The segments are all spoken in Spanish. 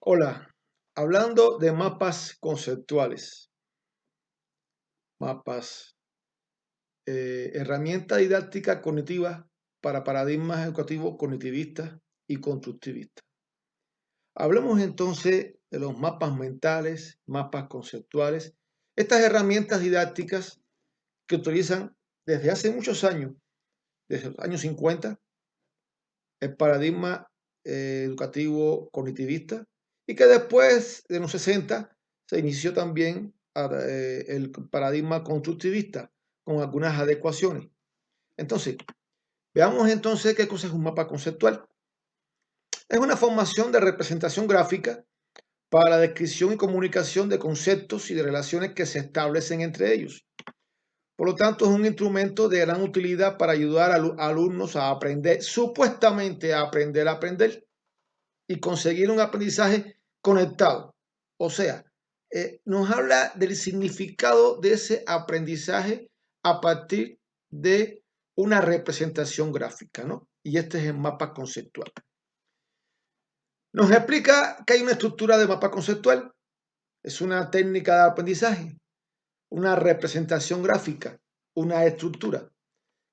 Hola, hablando de mapas conceptuales, mapas, herramienta didáctica cognitiva para paradigmas educativos cognitivistas y constructivistas. Hablemos entonces de los mapas mentales, mapas conceptuales, estas herramientas didácticas que utilizan desde hace muchos años, desde los años 50, el paradigma educativo cognitivista y que después de los 60 se inició también el paradigma constructivista con algunas adecuaciones. Entonces, veamos entonces qué cosa es un mapa conceptual. Es una formación de representación gráfica para la descripción y comunicación de conceptos y de relaciones que se establecen entre ellos. Por lo tanto, es un instrumento de gran utilidad para ayudar a alumnos a aprender, supuestamente a aprender y conseguir un aprendizaje conectado. O sea, nos habla del significado de ese aprendizaje a partir de una representación gráfica, ¿no? Y este es el mapa conceptual. Nos explica que hay una estructura de mapa conceptual. Es una técnica de aprendizaje, una representación gráfica, una estructura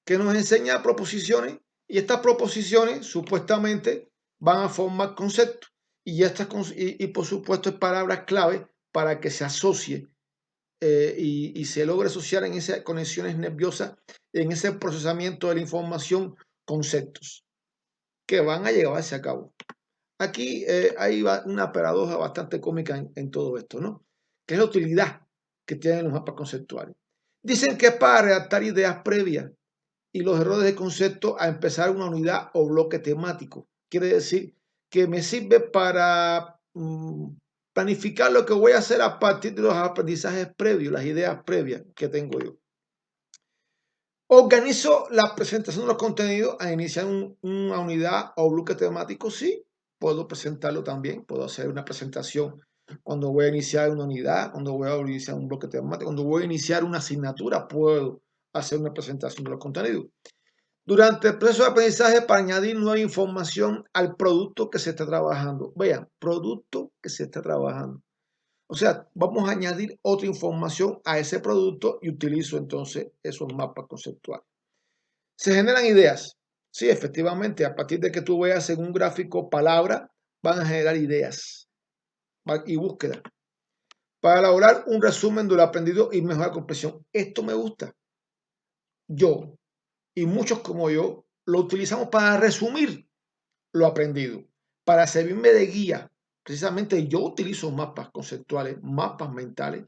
que nos enseña proposiciones y estas proposiciones supuestamente van a formar conceptos y por supuesto palabras clave para que se asocie y se logre asociar en esas conexiones nerviosas, en ese procesamiento de la información, conceptos que van a llevarse a cabo. Aquí hay una paradoja bastante cómica en todo esto, ¿no? Que es la utilidad que tienen los mapas conceptuales. Dicen que es para redactar ideas previas y los errores de concepto a empezar una unidad o bloque temático. Quiere decir que me sirve para planificar lo que voy a hacer a partir de los aprendizajes previos, las ideas previas que tengo yo. Organizo la presentación de los contenidos a iniciar una unidad o bloque temático. Sí, puedo presentarlo también. Puedo hacer una presentación cuando voy a iniciar una unidad, cuando voy a iniciar un bloque temático, cuando voy a iniciar una asignatura, puedo hacer una presentación de los contenidos. Durante el proceso de aprendizaje, para añadir nueva información al producto que se está trabajando. Vean, producto que se está trabajando. O sea, vamos a añadir otra información a ese producto y utilizo entonces esos mapas conceptuales. Se generan ideas. Sí, efectivamente, a partir de que tú veas en un gráfico palabras, van a generar ideas y búsqueda para elaborar un resumen de lo aprendido y mejorar comprensión. Esto me gusta. Yo y muchos como yo lo utilizamos para resumir lo aprendido, para servirme de guía. Precisamente yo utilizo mapas conceptuales, mapas mentales.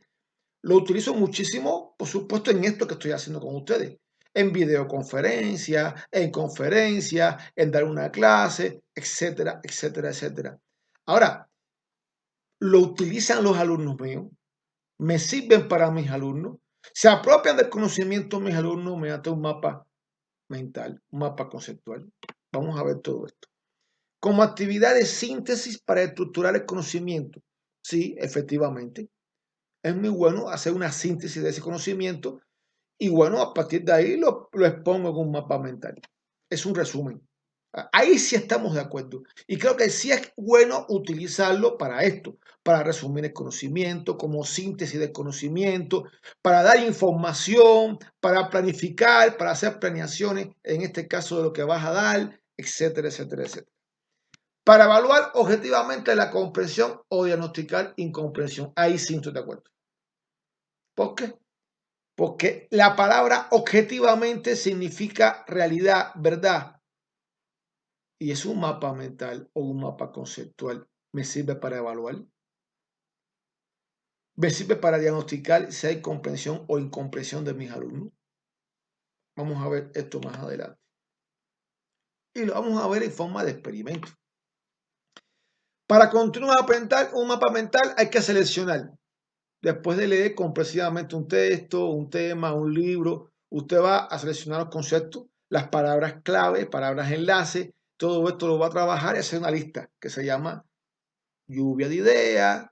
Lo utilizo muchísimo, por supuesto, en esto que estoy haciendo con ustedes. En videoconferencias, en conferencias, en dar una clase, etcétera, etcétera, etcétera. Ahora, lo utilizan los alumnos míos, me sirven para mis alumnos, se apropian del conocimiento mis alumnos mediante un mapa mental, un mapa conceptual. Vamos a ver todo esto. Como actividad de síntesis para estructurar el conocimiento. Sí, efectivamente. Es muy bueno hacer una síntesis de ese conocimiento y bueno, a partir de ahí lo expongo en un mapa mental. Es un resumen. Ahí sí estamos de acuerdo. Y creo que sí es bueno utilizarlo para esto, para resumir el conocimiento, como síntesis del conocimiento, para dar información, para planificar, para hacer planeaciones, en este caso de lo que vas a dar, etcétera, etcétera, etcétera. Para evaluar objetivamente la comprensión o diagnosticar incomprensión. Ahí sí estoy de acuerdo. ¿Por qué? Porque la palabra objetivamente significa realidad, verdad. Y es un mapa mental o un mapa conceptual. ¿Me sirve para evaluar? ¿Me sirve para diagnosticar si hay comprensión o incomprensión de mis alumnos? Vamos a ver esto más adelante. Y lo vamos a ver en forma de experimento. Para continuar a aprender un mapa mental hay que seleccionar. Después de leer comprensivamente un texto, un tema, un libro, usted va a seleccionar los conceptos, las palabras clave, palabras enlace, todo esto lo va a trabajar y hacer una lista que se llama lluvia de ideas,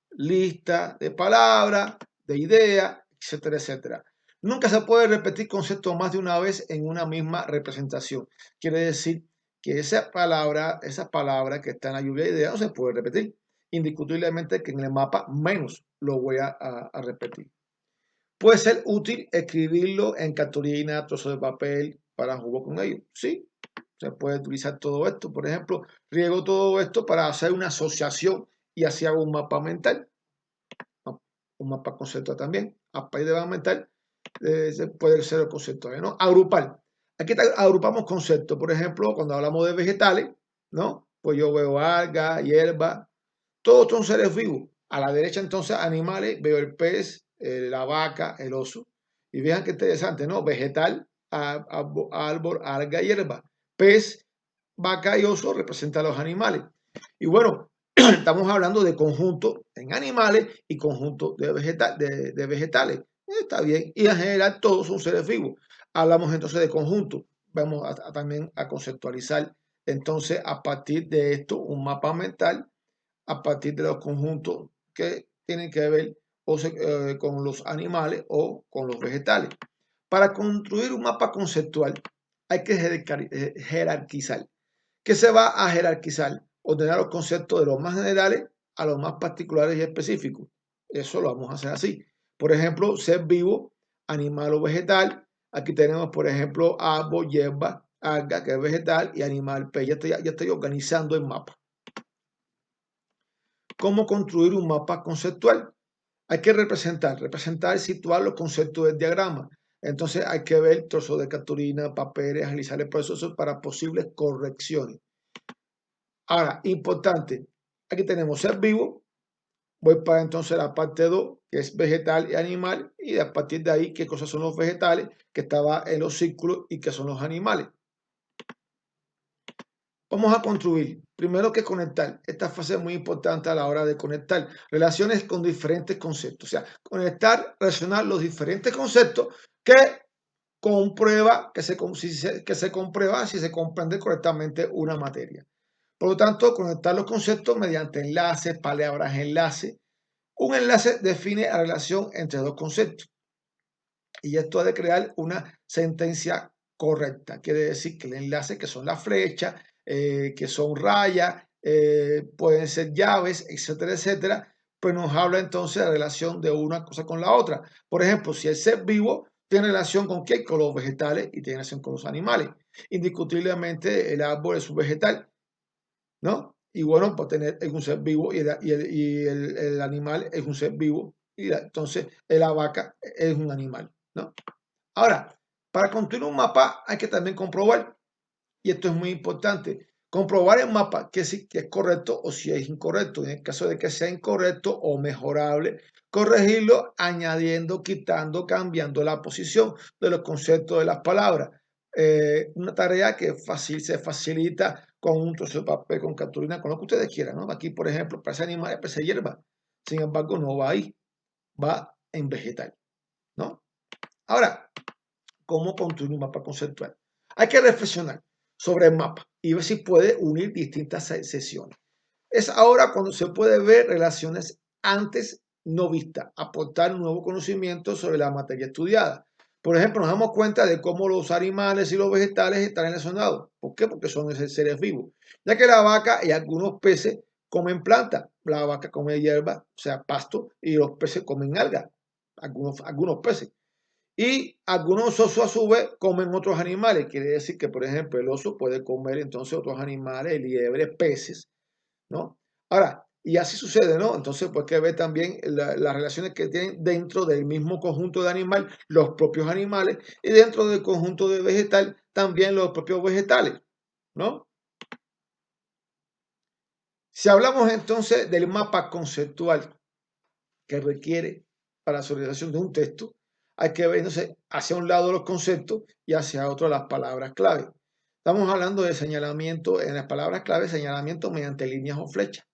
lista de palabras, de ideas, etcétera, etcétera. Nunca se puede repetir conceptos más de una vez en una misma representación. Quiere decir que esa palabra que está en la lluvia de ideas no se puede repetir. indiscutiblemente que en el mapa menos lo voy a repetir. Puede ser útil escribirlo en cartulina, trozo de papel para jugar con ellos. Sí, se puede utilizar todo esto. Por ejemplo, riego todo esto para hacer una asociación y así hago un mapa mental, ¿no? Un mapa conceptual también. A partir de mapa mental puede ser el conceptual, ¿no? Agrupar. Aquí agrupamos conceptos. Por ejemplo, cuando hablamos de vegetales, ¿no? Pues yo veo algas, hierba, todos son seres vivos. A la derecha entonces animales, veo el pez, la vaca, el oso. Y vean qué interesante, ¿no? Vegetal, árbol, alga, hierba. Pez, vaca y oso representan a los animales. Y bueno, estamos hablando de conjunto en animales y conjunto de vegetales. Está bien. Y en general todos son seres vivos. Hablamos entonces de conjunto. Vamos también a conceptualizar entonces a partir de esto un mapa mental a partir de los conjuntos que tienen que ver con los animales o con los vegetales. Para construir un mapa conceptual hay que jerarquizar. ¿Qué se va a jerarquizar? Ordenar los conceptos de los más generales a los más particulares y específicos. Eso lo vamos a hacer así. Por ejemplo, ser vivo, animal o vegetal. Aquí tenemos, por ejemplo, árbol, hierba, alga, que es vegetal, y animal, pez. Ya estoy organizando el mapa. ¿Cómo construir un mapa conceptual? Hay que representar y situar los conceptos del diagrama. Entonces hay que ver trozos de cartulina, papeles, agilizar el proceso para posibles correcciones. Ahora, importante, aquí tenemos ser vivo. Voy para entonces la parte 2, que es vegetal y animal, y a partir de ahí, qué cosas son los vegetales, que estaba en los círculos, y qué son los animales. Vamos a construir, primero que conectar. Esta fase es muy importante a la hora de conectar relaciones con diferentes conceptos. O sea, conectar, relacionar los diferentes conceptos que comprueba, que se comprueba si se comprende correctamente una materia. Por lo tanto, conectar los conceptos mediante enlaces, palabras enlace. Un enlace define la relación entre dos conceptos. Y esto ha de crear una sentencia correcta. Quiere decir que el enlace, que son las flechas, que son rayas, pueden ser llaves, etcétera, etcétera, pues nos habla entonces de la relación de una cosa con la otra. Por ejemplo, si el ser vivo tiene relación con qué? Con los vegetales y tiene relación con los animales. Indiscutiblemente el árbol es un vegetal, ¿no? Y bueno, pues tener es un ser vivo y el animal es un ser vivo. Y entonces la vaca es un animal, ¿no? Ahora, para construir un mapa hay que también comprobar, y esto es muy importante, comprobar el mapa que es correcto o si es incorrecto. En el caso de que sea incorrecto o mejorable, corregirlo añadiendo, quitando, cambiando la posición de los conceptos de las palabras. Una tarea que se facilita con un trozo de papel, con cartulina, con lo que ustedes quieran, ¿no? Aquí, por ejemplo, para ese animal, para esa hierba. Sin embargo, no va ahí, va en vegetal, ¿no? Ahora, ¿cómo construir un mapa conceptual? Hay que reflexionar sobre el mapa y ver si puede unir distintas sesiones. Es ahora cuando se puede ver relaciones antes no vistas, aportar nuevo conocimiento sobre la materia estudiada. Por ejemplo, nos damos cuenta de cómo los animales y los vegetales están relacionados. ¿Por qué? Porque son seres vivos. Ya que la vaca y algunos peces comen plantas. La vaca come hierba, o sea, pasto, y los peces comen algas, algunos peces. Y algunos osos a su vez comen otros animales. Quiere decir que, por ejemplo, el oso puede comer entonces otros animales, liebres, peces, ¿no? Ahora, y así sucede, ¿no? Entonces, pues que ver también las relaciones que tienen dentro del mismo conjunto de animal los propios animales y dentro del conjunto de vegetal también los propios vegetales, ¿no? Si hablamos entonces del mapa conceptual que requiere para la organización de un texto, hay que ver entonces hacia un lado los conceptos y hacia otro las palabras clave. Estamos hablando de señalamiento en las palabras clave, señalamiento mediante líneas o flechas.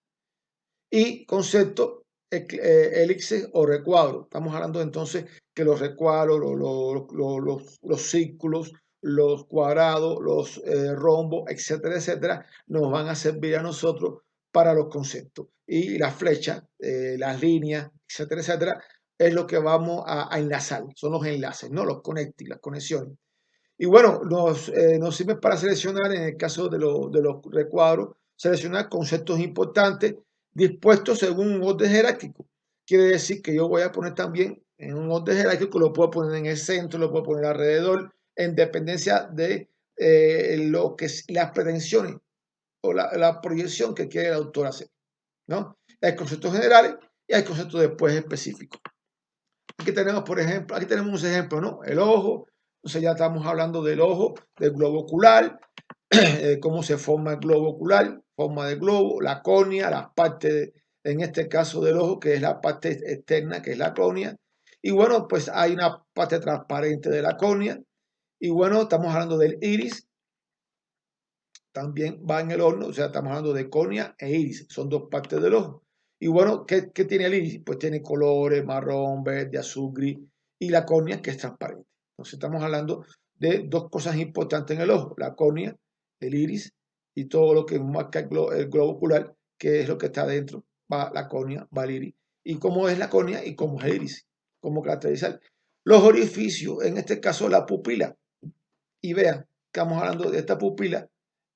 Y concepto, elipse o recuadro. Estamos hablando entonces que los recuadros, los círculos, los cuadrados, los rombos, etcétera, etcétera, nos van a servir a nosotros para los conceptos. Y las flechas, las líneas, etcétera, etcétera, es lo que vamos a enlazar, son los enlaces, ¿no? Los connecting, las conexiones. Y bueno, nos sirve para seleccionar, en el caso de los recuadros, seleccionar conceptos importantes dispuesto según un orden jerárquico. Quiere decir que yo voy a poner también en un orden jerárquico, lo puedo poner en el centro, lo puedo poner alrededor, en dependencia de lo que las pretensiones o la proyección que quiere el autor hacer, ¿no? Hay conceptos generales y hay conceptos después específicos. Aquí tenemos, por ejemplo, aquí tenemos un ejemplo, ¿no? El ojo, entonces ya estamos hablando del ojo, del globo ocular, cómo se forma el globo ocular, forma de globo, la córnea, las partes, en este caso del ojo, que es la parte externa, que es la córnea. Y bueno, pues hay una parte transparente de la córnea. Y bueno, estamos hablando del iris, también va en el horno, o sea, estamos hablando de córnea e iris, son dos partes del ojo. Y bueno, ¿qué tiene el iris? Pues tiene colores, marrón, verde, azul, gris, y la córnea que es transparente. Entonces estamos hablando de dos cosas importantes en el ojo, la córnea, el iris y todo lo que marca el globo ocular, que es lo que está dentro, va la córnea, va el iris. Y cómo es la córnea y cómo es el iris, cómo caracterizar. Los orificios, en este caso la pupila, y vean, estamos hablando de esta pupila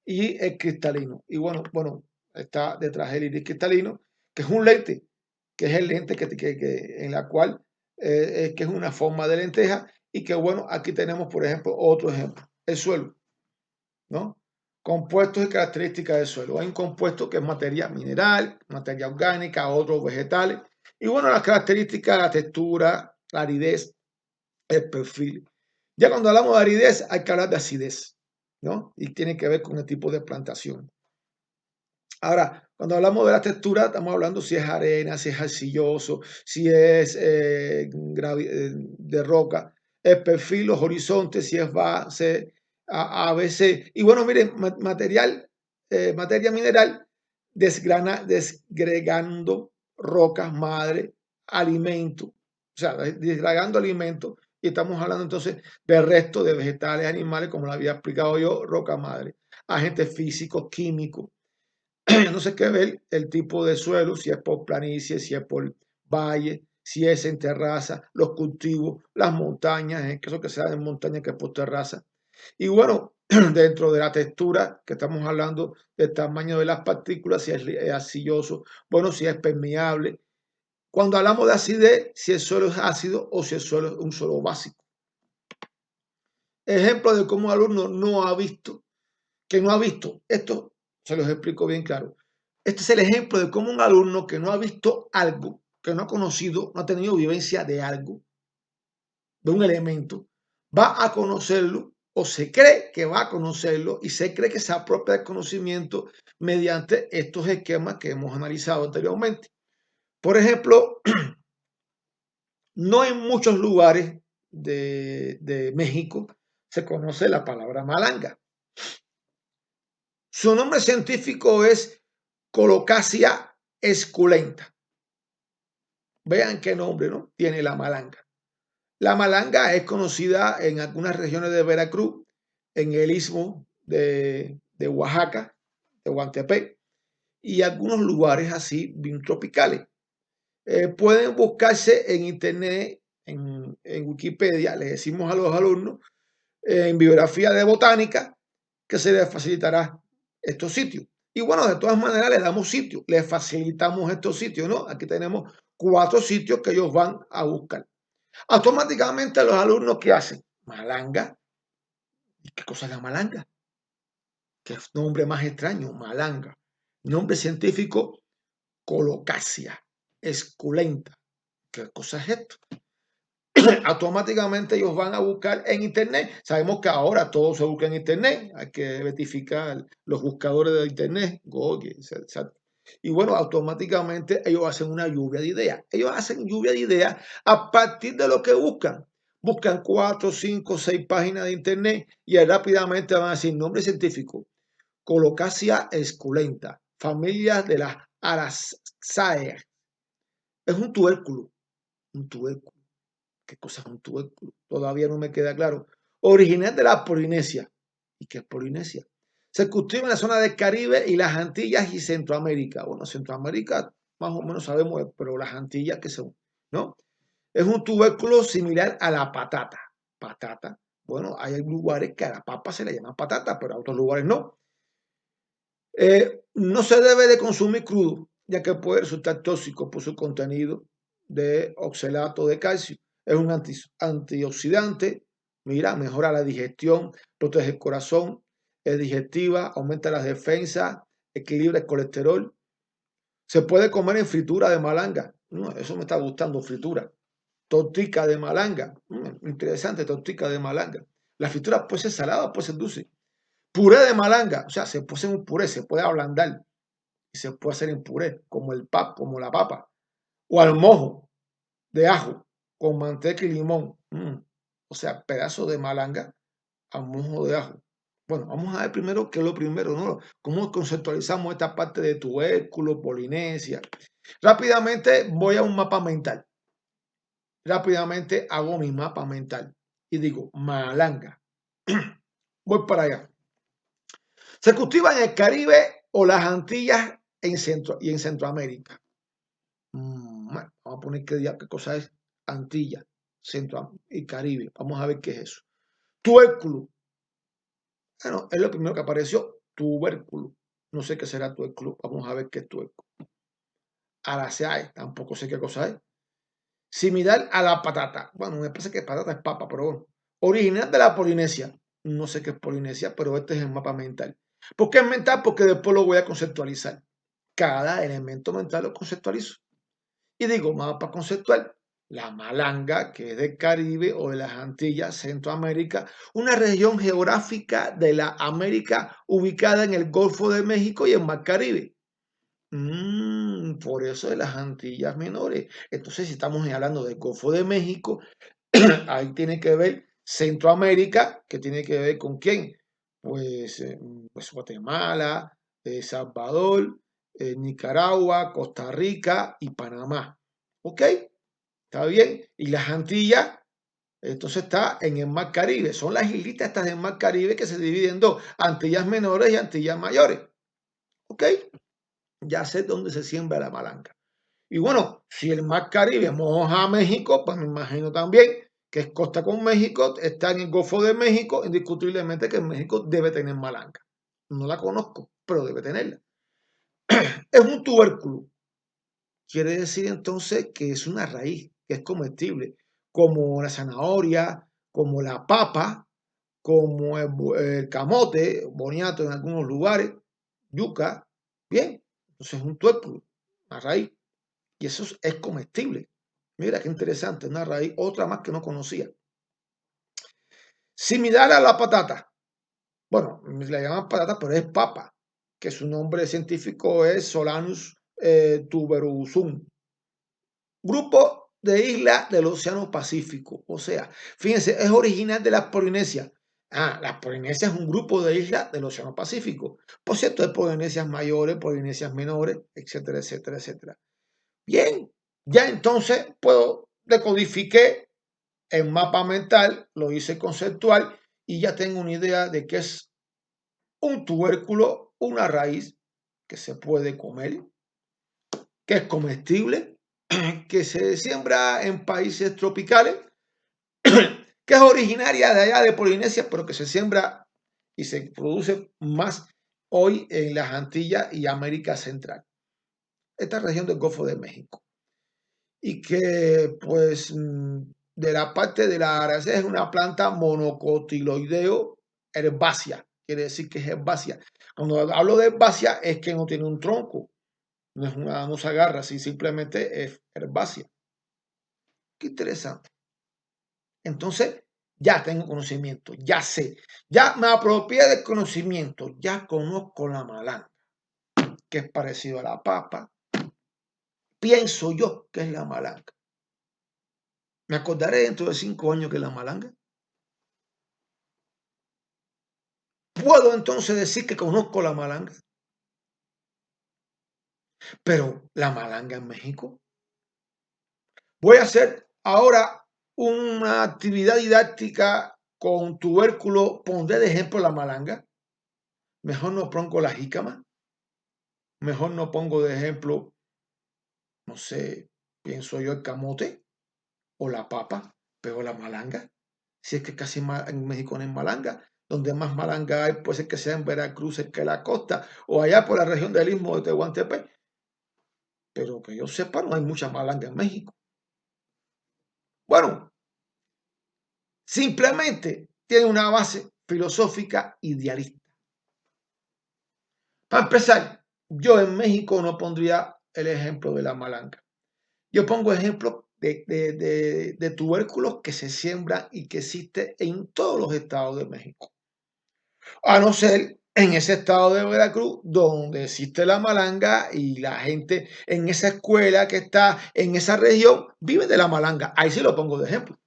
y el cristalino. Y bueno, está detrás el iris cristalino, que es un lente, que es el lente en la cual que es una forma de lenteja y que bueno, aquí tenemos por ejemplo otro ejemplo, el suelo, ¿no? Compuestos y características del suelo. Hay un compuesto que es materia mineral, materia orgánica, otros vegetales. Y bueno, las características, la textura, la aridez, el perfil. Ya cuando hablamos de aridez hay que hablar de acidez, ¿no? Y tiene que ver con el tipo de plantación. Ahora, cuando hablamos de la textura, estamos hablando si es arena, si es arcilloso, si es de roca, el perfil, los horizontes, si es base, ABC. Y bueno, miren, materia mineral, desgregando rocas madre, alimento, o sea, desgregando alimentos. Y estamos hablando entonces del resto de vegetales, animales, como lo había explicado yo, roca madre, agentes físicos, químicos. No sé qué ver el tipo de suelo, si es por planicie, si es por valle, si es en terraza, los cultivos, las montañas, en caso que sea en montaña que por terraza. Y bueno, dentro de la textura, que estamos hablando del tamaño de las partículas, si es arcilloso, bueno, si es permeable. Cuando hablamos de acidez, si el suelo es ácido o si el suelo es un suelo básico. Ejemplo de cómo un alumno no ha visto, esto se los explico bien claro. Este es el ejemplo de cómo un alumno que no ha visto algo, que no ha conocido, no ha tenido vivencia de algo, de un elemento, va a conocerlo o se cree que va a conocerlo y se cree que se apropia del conocimiento mediante estos esquemas que hemos analizado anteriormente. Por ejemplo, no en muchos lugares de México se conoce la palabra malanga. Su nombre científico es Colocasia esculenta. Vean qué nombre, ¿no? Tiene la malanga. La malanga es conocida en algunas regiones de Veracruz, en el istmo de Oaxaca, de Huantepec, y algunos lugares así bien tropicales. Pueden buscarse en internet, en Wikipedia, le decimos a los alumnos, en bibliografía de botánica, que se les facilitará estos sitios. Y bueno, de todas maneras le damos sitio, les facilitamos estos sitios, ¿no? Aquí tenemos 4 sitios que ellos van a buscar. Automáticamente los alumnos, ¿qué hacen? Malanga. ¿Y qué cosa es la malanga? Qué nombre más extraño, malanga. Nombre científico, colocasia, esculenta. ¿Qué cosa es esto? Automáticamente ellos van a buscar en internet. Sabemos que ahora todo se busca en internet. Hay que verificar los buscadores de internet, Google, etc. Y bueno, automáticamente ellos hacen una lluvia de ideas. Ellos hacen lluvia de ideas a partir de lo que buscan. Buscan 4, 5, 6 páginas de internet y rápidamente van a decir nombre científico. Colocasia esculenta, familia de las Araceae. Es un tubérculo, un tubérculo. ¿Qué cosa es un tubérculo? Todavía no me queda claro. Original de la Polinesia. ¿Y qué es Polinesia? Se cultiva en la zona del Caribe y las Antillas y Centroamérica. Bueno, Centroamérica más o menos sabemos, pero las Antillas, ¿qué son? ¿No? Es un tubérculo similar a la patata. Patata. Bueno, hay lugares que a la papa se le llama patata, pero a otros lugares no. No se debe de consumir crudo. ya que puede resultar tóxico por su contenido de oxalato de calcio. Es un antioxidante, mira, mejora la digestión, protege el corazón, es digestiva, aumenta las defensas, equilibra el colesterol. Se puede comer en fritura de malanga. Eso me está gustando, fritura. Tortica de malanga. Interesante, tortica de malanga. La fritura puede ser salada, puede ser dulce. Puré de malanga. O sea, se puede hacer un puré, se puede ablandar y se puede hacer en puré, como como la papa. O al mojo de ajo con manteca y limón. O sea, pedazo de malanga a mojo de ajo. Bueno, vamos a ver primero qué es lo primero, ¿no? ¿Cómo conceptualizamos esta parte de tubérculo, Polinesia? Rápidamente voy a un mapa mental. Rápidamente hago mi mapa mental y digo, malanga. Voy para allá. Se cultiva en el Caribe o las Antillas en Centroamérica. Bueno, vamos a poner qué cosa es Antilla, Centro y Caribe. Vamos a ver qué es eso. Tubérculo. Bueno, es lo primero que apareció, tubérculo. No sé qué será tubérculo. Vamos a ver qué es tubérculo. Araceae, tampoco sé qué cosa es. Similar a la patata. Bueno, me parece que patata es papa, pero bueno. Original de la Polinesia. No sé qué es Polinesia, pero este es el mapa mental. ¿Por qué es mental? Porque después lo voy a conceptualizar. Cada elemento mental lo conceptualizo. Y digo, mapa conceptual. La Malanga, que es del Caribe o de las Antillas, Centroamérica, una región geográfica de la América ubicada en el Golfo de México y en Mar Caribe. Por eso de las Antillas menores. Entonces, si estamos hablando del Golfo de México, ahí tiene que ver Centroamérica, que tiene que ver con quién. Pues Guatemala, Salvador, Nicaragua, Costa Rica y Panamá. ¿Ok? ¿Está bien? Y las Antillas, entonces está en el Mar Caribe. Son las islitas estas del Mar Caribe que se dividen en dos, Antillas menores y Antillas mayores. ¿Ok? Ya sé dónde se siembra la malanga. Y bueno, si el Mar Caribe moja a México, pues me imagino también que es costa con México, está en el Golfo de México, indiscutiblemente que México debe tener malanga. No la conozco, pero debe tenerla. Es un tubérculo. Quiere decir entonces que es una raíz, que es comestible, como la zanahoria, como la papa, como el camote, boniato en algunos lugares, yuca. Bien, entonces es un tubérculo, una raíz. Y eso es comestible. Mira qué interesante, una raíz, otra más que no conocía. Similar a la patata. Bueno, la llaman patata, pero es papa, que su nombre científico es Solanus tuberosum. Grupo de islas del Océano Pacífico. O sea, fíjense, es original de las Polinesias. Las Polinesias es un grupo de islas del Océano Pacífico. Por cierto, hay Polinesias mayores, Polinesias menores, etcétera, etcétera, etcétera. Bien, ya entonces puedo decodifiqué el mapa mental, lo hice conceptual y ya tengo una idea de qué es un tubérculo, una raíz que se puede comer, que es comestible, que se siembra en países tropicales, que es originaria de allá de Polinesia, pero que se siembra y se produce más hoy en las Antillas y América Central, esta región del Golfo de México. Y que pues de la parte de la aracea es una planta monocotiloideo herbácea, quiere decir que es herbácea. Cuando hablo de herbácea es que no tiene un tronco, no se agarra así, simplemente es herbácea. Qué interesante. Entonces, ya tengo conocimiento, ya sé, ya me apropié del conocimiento, ya conozco la malanga, que es parecido a la papa. Pienso yo que es la malanga. Me acordaré dentro de 5 años que es la malanga. Puedo entonces decir que conozco la malanga, pero la malanga en México. Voy a hacer ahora una actividad didáctica con tubérculo, pondré de ejemplo la malanga. Mejor no pongo la jícama, mejor no pongo de ejemplo, no sé, pienso yo el camote o la papa, pero la malanga. Si es que casi en México no hay malanga, donde más malanga hay, puede ser que sea en Veracruz, que la costa, o allá por la región del Istmo de Tehuantepec. pero que yo sepa, no hay mucha malanga en México. Bueno, simplemente tiene una base filosófica idealista. Para empezar, yo en México no pondría el ejemplo de la malanga. Yo pongo ejemplos de tubérculos que se siembran y que existen en todos los estados de México. A no ser en ese estado de Veracruz, donde existe la malanga y la gente en esa escuela que está en esa región vive de la malanga. Ahí sí lo pongo de ejemplo.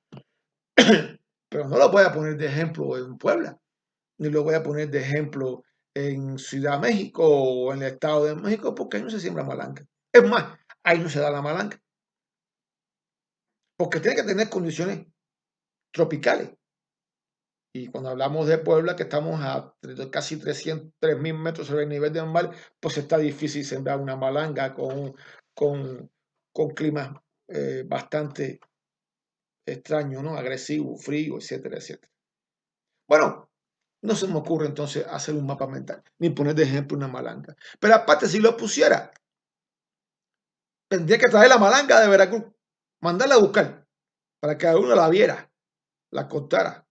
Pero no lo voy a poner de ejemplo en Puebla, ni lo voy a poner de ejemplo en Ciudad de México o en el Estado de México, porque ahí no se siembra malanga. Es más, ahí no se da la malanga, porque tiene que tener condiciones tropicales. Y cuando hablamos de Puebla, que estamos a casi 3.000 metros sobre el nivel del mar, pues está difícil sembrar una malanga con, con climas bastante extraños, ¿no? Agresivo, frío, etcétera, etcétera. Bueno, no se me ocurre entonces hacer un mapa mental, ni poner de ejemplo una malanga. Pero aparte, si lo pusiera, tendría que traer la malanga de Veracruz, mandarla a buscar, para que cada uno la viera, la cortara,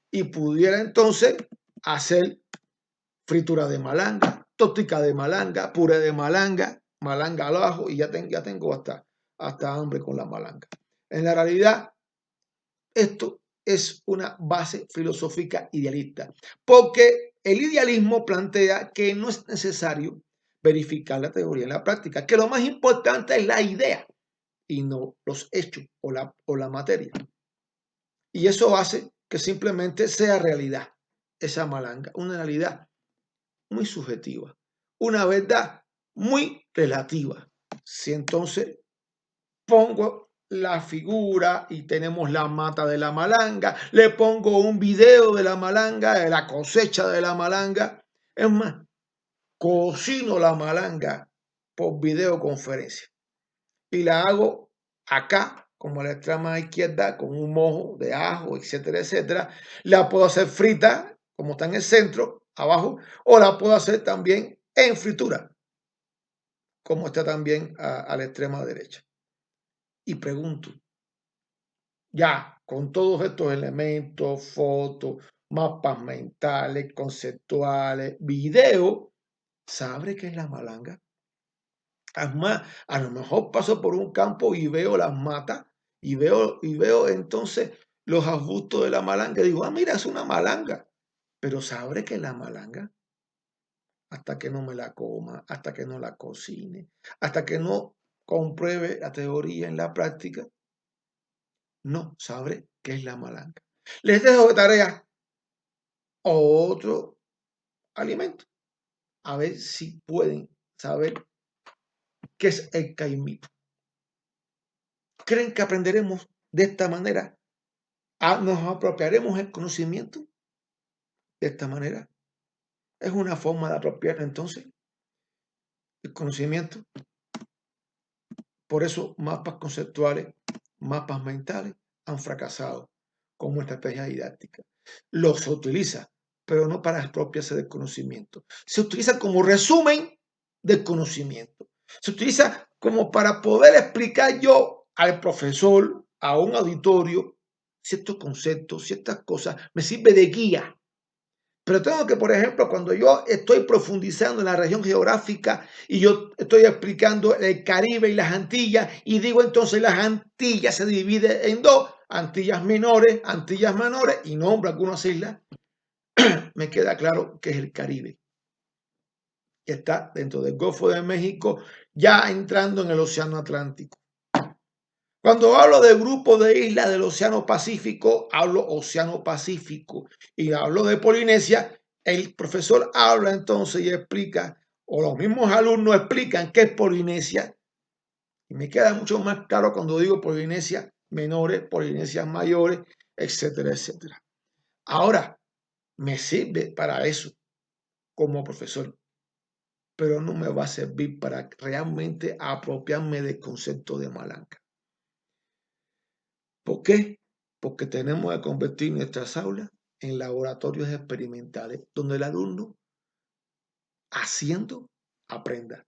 y pudiera entonces hacer fritura de malanga, tótica de malanga, puré de malanga, malanga al ajo, y ya tengo hasta hambre con la malanga. En la realidad, esto es una base filosófica idealista, porque el idealismo plantea que no es necesario verificar la teoría en la práctica, que lo más importante es la idea y no los hechos o la materia. Y eso hace que simplemente sea realidad esa malanga, una realidad muy subjetiva, una verdad muy relativa. Si entonces pongo la figura y tenemos la mata de la malanga, le pongo un video de la malanga, de la cosecha de la malanga, es más, cocino la malanga por videoconferencia y la hago acá, como a la extrema izquierda, con un mojo de ajo, etcétera, etcétera. La puedo hacer frita, como está en el centro, abajo, o la puedo hacer también en fritura, como está también a la extrema derecha. Y pregunto, ya con todos estos elementos, fotos, mapas mentales, conceptuales, video, ¿sabe qué es la malanga? Además, a lo mejor paso por un campo y veo las matas y veo entonces los arbustos de la malanga y digo, ah, mira, es una malanga. Pero ¿sabré qué es la malanga? Hasta que no me la coma, hasta que no la cocine, hasta que no compruebe la teoría en la práctica, no sabré qué es la malanga. Les dejo de tarea otro alimento, a ver si pueden saber qué es el caimito. ¿Creen que aprenderemos de esta manera? ¿Nos apropiaremos el conocimiento de esta manera? Es una forma de apropiar entonces el conocimiento. Por eso mapas conceptuales, mapas mentales han fracasado como estrategia didáctica. Los utiliza, pero no para apropiarse del conocimiento. Se utiliza como resumen del conocimiento. Se utiliza como para poder explicar yo al profesor, a un auditorio, ciertos conceptos, ciertas cosas. Me sirve de guía. Pero tengo que, por ejemplo, cuando yo estoy profundizando en la región geográfica y yo estoy explicando el Caribe y las Antillas y digo entonces las Antillas se dividen en dos, Antillas menores y nombro algunas islas, me queda claro que es el Caribe, que está dentro del Golfo de México, ya entrando en el Océano Atlántico. Cuando hablo de grupo de islas del Océano Pacífico, hablo Océano Pacífico y hablo de Polinesia, el profesor habla entonces y explica, o los mismos alumnos explican qué es Polinesia, y me queda mucho más claro cuando digo Polinesia menores, Polinesias mayores, etcétera, etcétera. Ahora, me sirve para eso como profesor, pero no me va a servir para realmente apropiarme del concepto de malanga. ¿Por qué? Porque tenemos que convertir nuestras aulas en laboratorios experimentales donde el alumno haciendo aprenda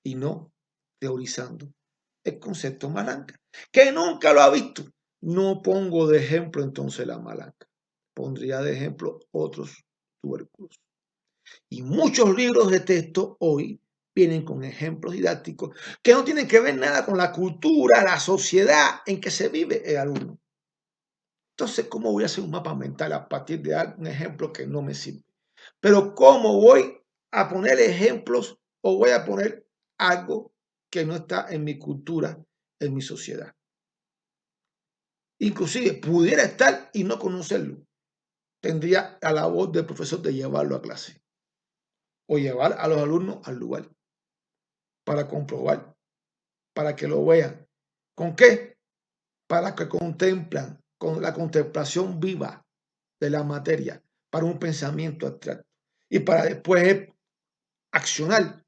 y no teorizando el concepto malanga, que nunca lo ha visto. No pongo de ejemplo entonces la malanga, pondría de ejemplo otros tubérculos. Y muchos libros de texto hoy vienen con ejemplos didácticos que no tienen que ver nada con la cultura, la sociedad en que se vive el alumno. Entonces, ¿cómo voy a hacer un mapa mental a partir de un ejemplo que no me sirve? Pero ¿cómo voy a poner ejemplos o voy a poner algo que no está en mi cultura, en mi sociedad? Inclusive pudiera estar y no conocerlo. Tendría la labor del profesor de llevarlo a clase o llevar a los alumnos al lugar para comprobar, para que lo vean. ¿Con qué? Para que contemplan, con la contemplación viva de la materia, para un pensamiento abstracto y para después accionar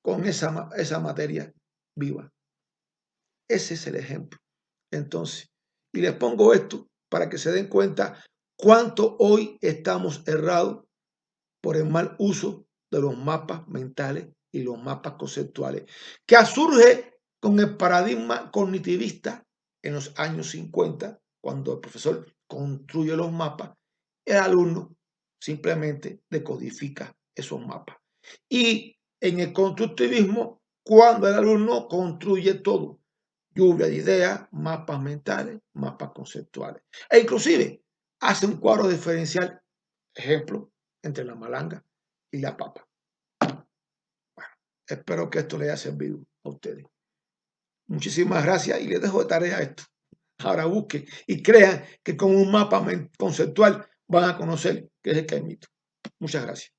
con esa materia viva. Ese es el ejemplo. Entonces, y les pongo esto para que se den cuenta cuánto hoy estamos errados por el mal uso de los mapas mentales y los mapas conceptuales, que surge con el paradigma cognitivista en los años 50, cuando el profesor construye los mapas, el alumno simplemente decodifica esos mapas. Y en el constructivismo, cuando el alumno construye todo, lluvia de ideas, mapas mentales, mapas conceptuales, e inclusive hace un cuadro diferencial, ejemplo, entre la malanga y la papa. Bueno, espero que esto les haya servido a ustedes. Muchísimas gracias y les dejo de tarea esto. Ahora busquen y crean que con un mapa conceptual van a conocer qué es el caimito. Muchas gracias.